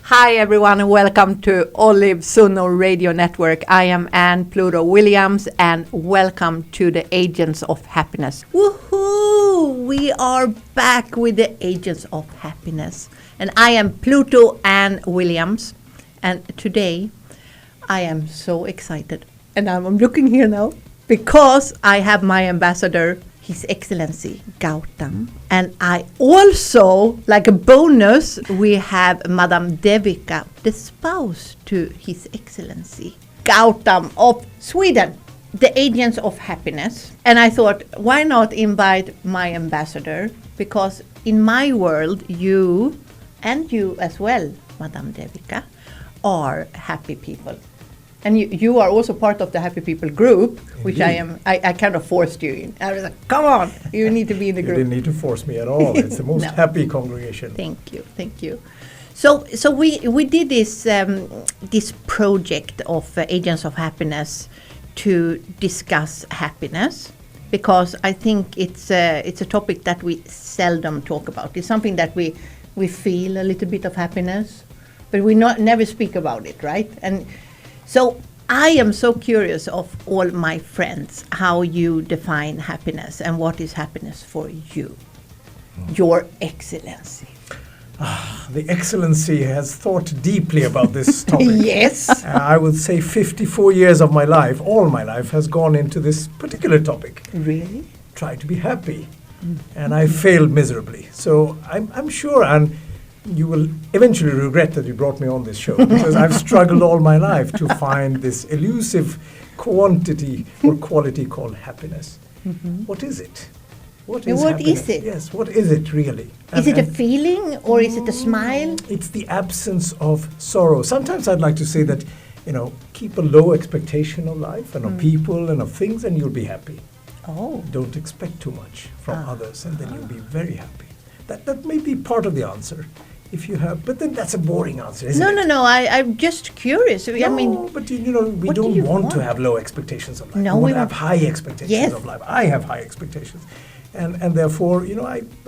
Hi everyone and welcome to Olive Suno Radio Network. I am Ann Pluto Williams and welcome to the Agents of Happiness. Woohoo! We are back with the Agents of Happiness. And I am Pluto Ann Williams. And today I am so excited. And I'm looking here now because I have my ambassador, His Excellency Gautam. And I also, like a bonus, we have Madam Devika, the spouse to His Excellency Gautam of Sweden, the Agents of Happiness. And I thought, why not invite my ambassador? Because in my world, you, and you as well, Madam Devika, are happy people. And you are also part of the Happy People group, which Indeed. I kind of forced you in. I was like, come on, you need to be in the You group. didn't need to force me at all. It's the most No. happy congregation. Thank you. So we did this project of Agents of Happiness to discuss happiness, because I think it's a topic that we seldom talk about. It's something that we feel a little bit of happiness, but we never speak about it, right? And so I am so curious of all my friends how you define happiness and what is happiness for you, Your Excellency. The Excellency has thought deeply about this topic. Yes. I would say 54 years of my life, all my life, has gone into this particular topic. Really? Try to be happy. And I failed miserably. So I'm sure, and you will eventually regret that you brought me on this show, because I've struggled all my life to find this elusive quantity or quality called happiness. Mm-hmm. What is it? What And is what happiness? is it? Yes, what is it really? Is it a feeling or is it a smile? It's the absence of sorrow. Sometimes I'd like to say that, keep a low expectation of life and of people and of things, and you'll be happy. Oh. Don't expect too much from others, and then you'll be very happy. That may be part of the answer. If you have, but then that's a boring answer, isn't it? No. I'm just curious. I mean, No, but we what do don't you want to want? have low expectations of life. No, we we want to have want- high expectations Yes. of life. I have high expectations. And therefore,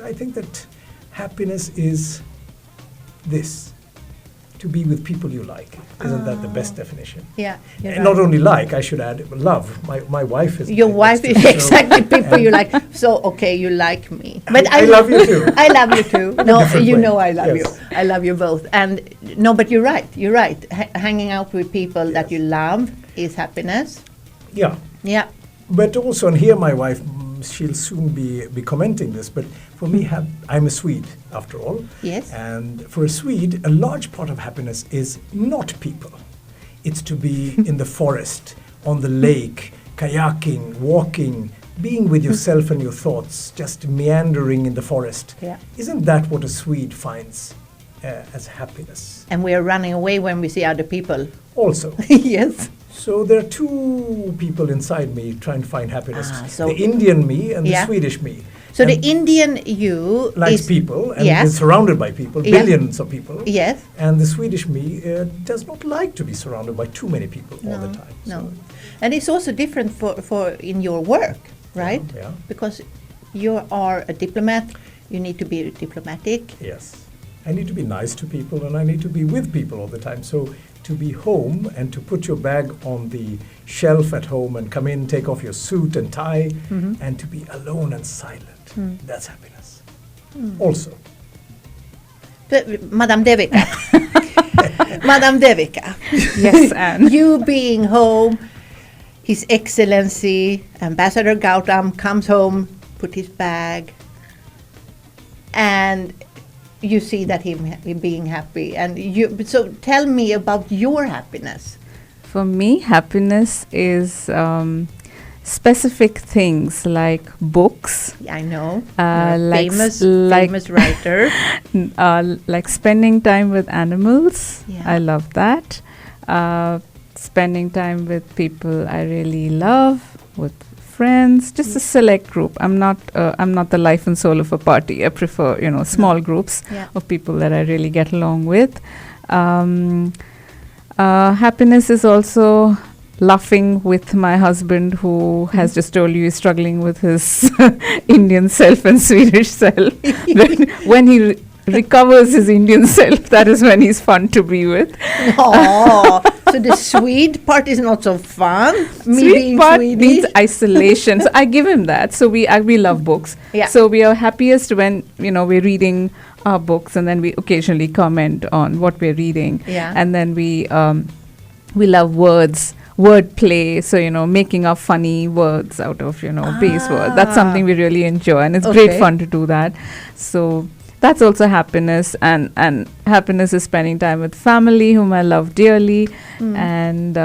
I think that happiness is this, to be with people you like. Isn't that the best definition? yeah. You're And right. not only like, I should add, love. My wife is... Your wife is exactly people you like. So, okay, you like me. But I love you too. I love you too. In a No, different you way. know I love Yes. you. I love you both. And no, but you're right. You're right. Hanging out with people that Yes. you love is happiness. Yeah. Yeah. But also, and here my wife, she'll soon be commenting this, but for me, I'm a Swede, after all. Yes. And for a Swede, a large part of happiness is not people. It's to be in the forest, on the lake, kayaking, walking, being with yourself and your thoughts, just meandering in the forest. Yeah. Isn't that what a Swede finds as happiness? And we are running away when we see other people. Also. Yes. So there are two people inside me trying to find happiness. So- The Indian me and Yeah. the Swedish me. So And the Indian you likes is people and Yes. is surrounded by people, Yeah. billions of people. Yes. And the Swedish me does not like to be surrounded by too many people all the time. No. So, And it's also different for in your work, right? Yeah. Because you are a diplomat, you need to be diplomatic. yes. I need to be nice to people and I need to be with people all the time. So to be home and to put your bag on the shelf at home and come in, take off your suit and tie, and to be alone and silent, that's happiness. Also. But, Madam Devika, Madam Devika, Yes, Anne. you being home, His Excellency Ambassador Gautam comes home, put his bag, and you see that him being happy. And so tell me about your happiness. For me, happiness is specific things like books, I know, like famous writer. like spending time with animals. Yeah. I love that. Spending time with people I really love, with friends, just a select group. I'm not the life and soul of a party. I prefer small groups Yeah. of people that I really get along with. Happiness is also laughing with my husband, who has just told you he's struggling with his Indian self and Swedish self. When he recovers his Indian self, that is when he's fun to be with. Oh, so the Swede part is not so fun. Me Sweet being part Swedish. needs isolation. So I give him that. So we love books. Yeah. So we are happiest when we're reading our books, and then we occasionally comment on what we're reading. Yeah. And then we love wordplay. So making up funny words out of base words. That's something we really enjoy, and it's great Okay. fun to do that. So that's also happiness, and happiness is spending time with family whom I love dearly, and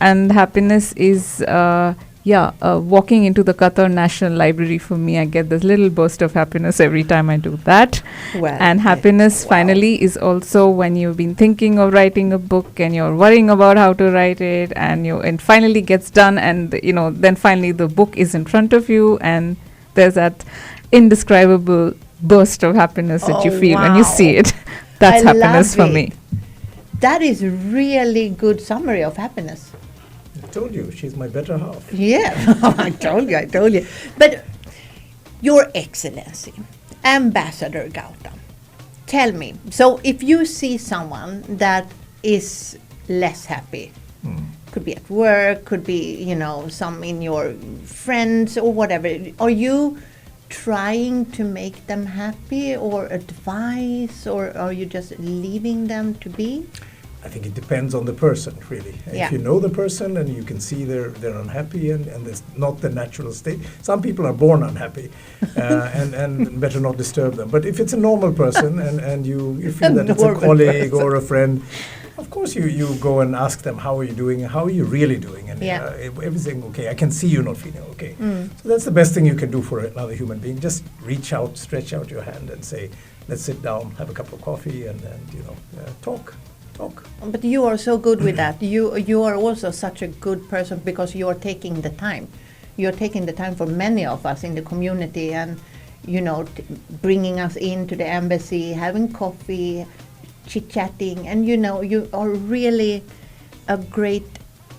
and happiness is walking into the Qatar National Library. For me, I get this little burst of happiness every time I do that. Well, And happiness finally is also when you've been thinking of writing a book and you're worrying about how to write it, and finally gets done, and then finally the book is in front of you, and there's that indescribable burst of happiness that you Oh, feel when you wow. see it. That's I happiness love for me. it. That is really good summary of happiness. I told you, she's my better half. Yeah, I told you. But Your Excellency, Ambassador Gautam, tell me, so if you see someone that is less happy, could be at work, could be, some in your friends or whatever, are you trying to make them happy or advise, or are you just leaving them to be? I think it depends on the person, really. Yeah. If you know the person and you can see they're unhappy and it's not the natural state. Some people are born unhappy, and better not disturb them. But if it's a normal person and you feel that it's a normal colleague person. or a friend, of course you go and ask them, how are you doing? How are you really doing? And Yeah. everything okay? I can see you're not feeling okay. So that's the best thing you can do for another human being. Just reach out, stretch out your hand and say, let's sit down, have a cup of coffee and talk. But you are so good with that. You are also such a good person because you are taking the time. You are taking the time for many of us in the community, and bringing us into the embassy, having coffee, chit-chatting, and you are really a great.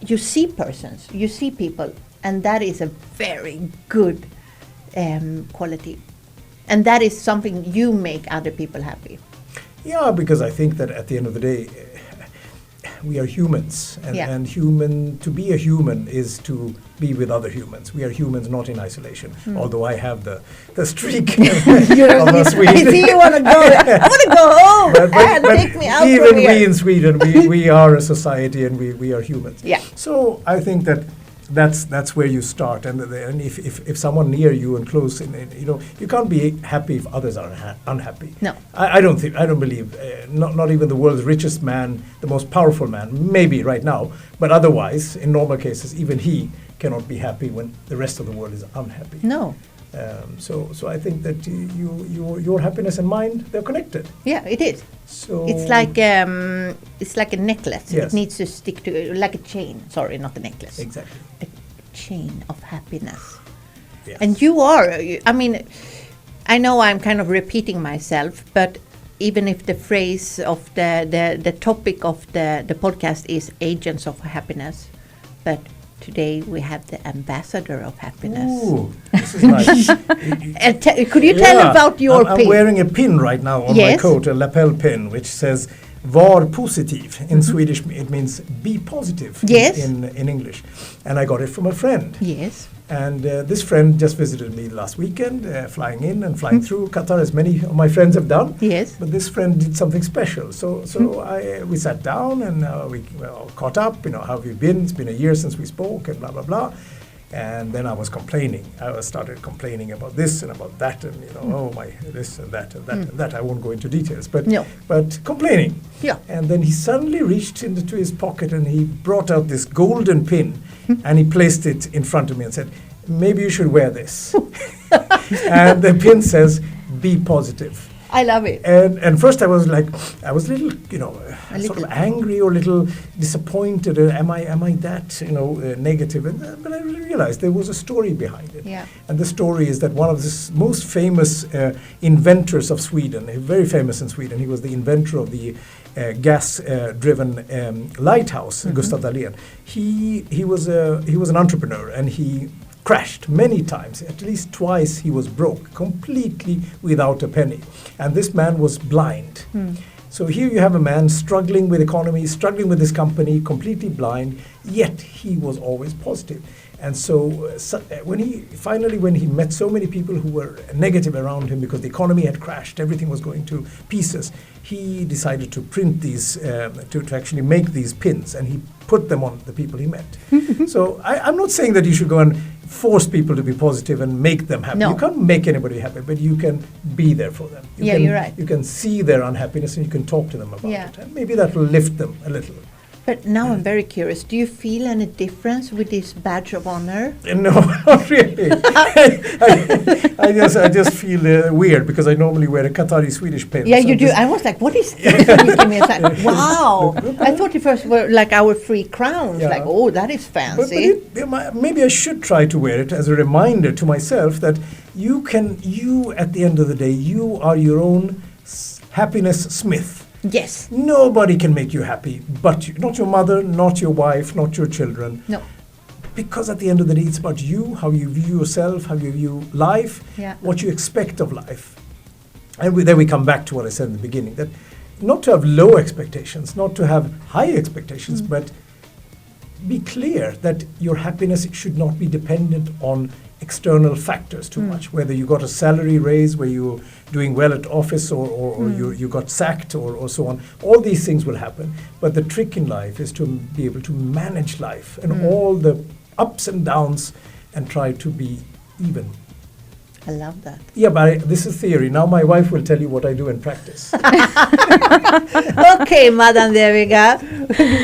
You see persons, you see people, and that is a very good quality, and that is something you make other people happy. Yeah, because I think that at the end of the day, we are humans, and to be a human is to be with other humans. We are humans, not in isolation. Although I have the streak of a Swede. I see you want to go. I want to go home. And take me out even from here. we in Sweden, we are a society and we are humans. Yeah. So I think that's where you start, and if someone near you and close, you can't be happy if others are unhappy. No. I don't believe, not even the world's richest man, the most powerful man, maybe right now, but otherwise, in normal cases, even he cannot be happy when the rest of the world is unhappy. No. So I think that your happiness and mine, they're connected. Yeah, it is. So It's like a necklace. Yes. It needs to stick to like a chain. Sorry, not a necklace. Exactly. A chain of happiness. Yes. And you are. I mean, I know I'm kind of repeating myself, but even if the phrase of the topic of the podcast is agents of happiness, but today we have the ambassador of happiness. Ooh, this is nice. And could you tell about your I'm pin? wearing a pin right now on my Yes. coat, a lapel pin, which says "Var positiv." In Swedish, it means "be positive." Yes. In English, and I got it from a friend. Yes. And this friend just visited me last weekend, flying in and flying through Qatar, as many of my friends have done. Yes. But this friend did something special. So we sat down and we caught up. How have you been? It's been a year since we spoke, and blah blah blah. And then I was complaining. I started complaining about this and about that, and this and that and that and that. I won't go into details, but No. but complaining. Yeah. And then he suddenly reached into his pocket and he brought out this golden pin, and he placed it in front of me and said, "Maybe you should wear this." And the pin says, "Be positive." I love it. And first I was a little, sort of angry or a little disappointed. Am I that, negative? But I realized there was a story behind it. Yeah. And the story is that one of the most famous inventors of Sweden, very famous in Sweden, he was the inventor of the gas-driven lighthouse, Gustav Dalén. He was an entrepreneur, and he crashed many times. At least twice he was broke, completely without a penny. And this man was blind. So here you have a man struggling with economy, struggling with his company, completely blind, yet he was always positive. And so, when he met so many people who were negative around him because the economy had crashed, everything was going to pieces, he decided to print these, to actually make these pins, and he put them on the people he met. So I'm not saying that you should go and force people to be positive and make them happy. No. You can't make anybody happy, but you can be there for them. You're right. You can see their unhappiness and you can talk to them about Yeah. it. And maybe that will lift them a little. But now I'm very curious. Do you feel any difference with this badge of honor? No, not really. I just feel weird because I normally wear a Qatari Swedish pin. Yeah, so you do. just- I was like, what is this? And you give me a sign. Wow. I thought you first were like our free crowns. Yeah. Like, oh, that is But fancy. maybe I should try to wear it as a reminder to myself that you at the end of the day, you are your own happiness smith. Yes. Nobody can make you happy, but you, not your mother, not your wife, not your children. No. Because at the end of the day, it's about you, how you view yourself, how you view life, Yeah. what you expect of life. And then we come back to what I said in the beginning, that not to have low expectations, not to have high expectations, but be clear that your happiness should not be dependent on external factors too much, whether you got a salary raise, where you're doing well at office, or you got sacked, or so on. All these things will happen. But the trick in life is to be able to manage life and all the ups and downs and try to be even. I love that. Yeah, but this is theory. Now my wife will tell you what I do in practice. Okay, Madam Devika.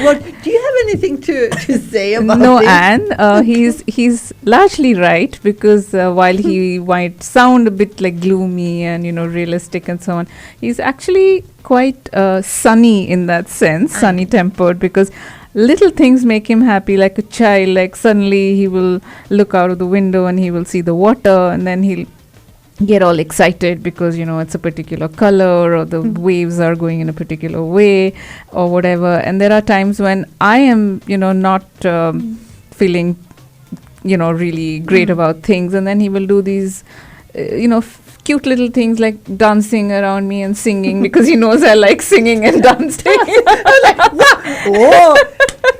What, do you have anything to say about No, this? Anne, he's largely right, because while he might sound a bit like gloomy and realistic and so on, he's actually quite sunny in that sense, sunny tempered, because little things make him happy, like a child. Like suddenly he will look out of the window and he will see the water, and then he'll get all excited because it's a particular color, or the waves are going in a particular way, or whatever. And there are times when I am not feeling really great about things, and then he will do these cute little things like dancing around me and singing because he knows I like singing and dancing. Oh,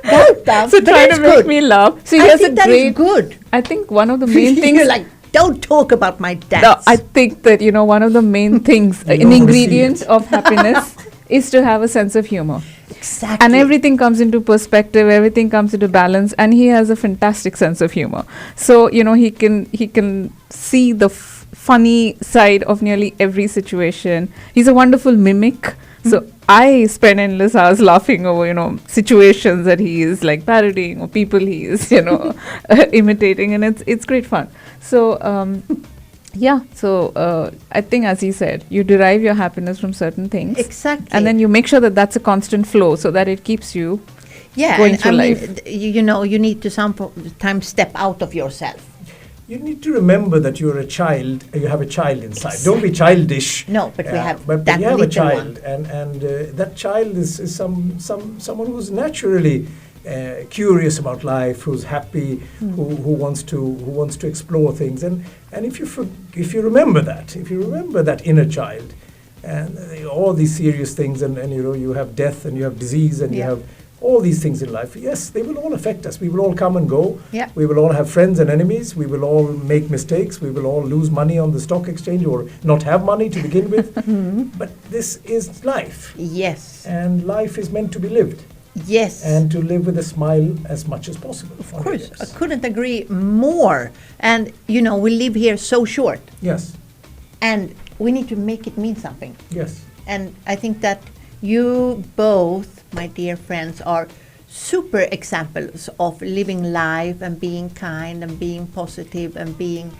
Gautam, So but trying that's to make good. me laugh. So he I has think a that is great. good. I think one of the main things. You're like, don't talk about my dance. No, I think that one of the main things, You an don't wanna see ingredient it. of happiness is to have a sense of humor. exactly. And everything comes into perspective, everything comes into balance, and he has a fantastic sense of humor. So he can see the funny side of nearly every situation. He's a wonderful mimic. So I spend endless hours laughing over situations that he is like parodying, or people he is imitating, and it's great fun. So I think, as he said, you derive your happiness from certain things. Exactly. And then you make sure that that's a constant flow, so that it keeps you going and through life. You need to sometimes step out of yourself. You need to remember that you're a child. You have a child inside. Don't be childish. No, but we have but that you have a little child, one. and that child is someone who's naturally curious about life, who's happy, who wants to explore things. And if you remember that inner child, and all these serious things, and you have death, and you have disease, and you have all these things in life, yes, they will all affect us. We will all come and go. Yeah. We will all have friends and enemies. We will all make mistakes. We will all lose money on the stock exchange, or not have money to begin with. But this is life. Yes. And life is meant to be lived. Yes. And to live with a smile as much as possible. of course, I couldn't agree more. And we live here so short, Yes. and we need to make it mean something. Yes. And I think that you both, my dear friends, are super examples of living life and being kind and being positive and being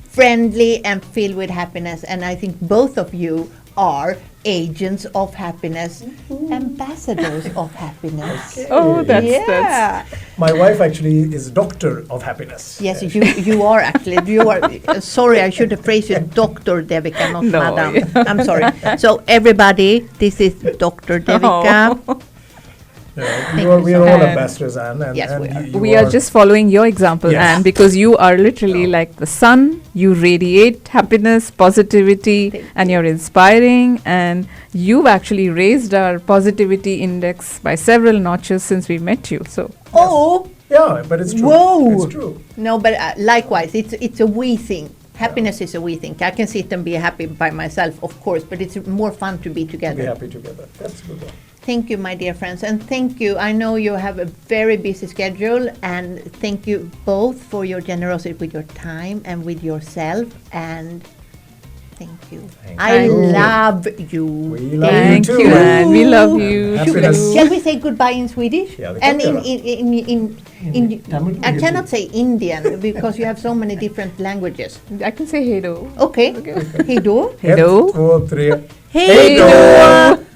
friendly and filled with happiness. And I think both of you are agents of happiness, ambassadors of happiness. Okay. Oh, that's Yeah. My wife actually is a doctor of happiness. Yes, you are actually. You are. Sorry, I should have phrased you Dr. Devika, not No, Madam. yeah. I'm sorry. So everybody, this is Dr. Devika. Oh. We are all And- ambassadors, Anne. And, Yes, and we are. you We are just following your example, Yes. Anne, because you are literally Yeah. like the sun. You radiate happiness, positivity, Thank and you. you're inspiring. And you've actually raised our positivity index by several notches since we met you. So Oh, Yeah, but it's true. Whoa. It's true. no, but likewise, it's a we thing. Happiness is a we thing. I can sit and be happy by myself, of course, but it's more fun to be To together. be happy together. That's a good one. Thank you, my dear friends, and thank you. I know you have a very busy schedule, and thank you both for your generosity with your time and with yourself. And thank you. Thank I you. love you. We love thank you you, too. Anne. We love And you. happiness. Shall we say goodbye in Swedish? Yeah, we And can in Tamil, I Hindi. cannot say Indian because you have so many different languages. I can say hey do. Okay. Hej då. Hello. 1, 2, 3. Hej då!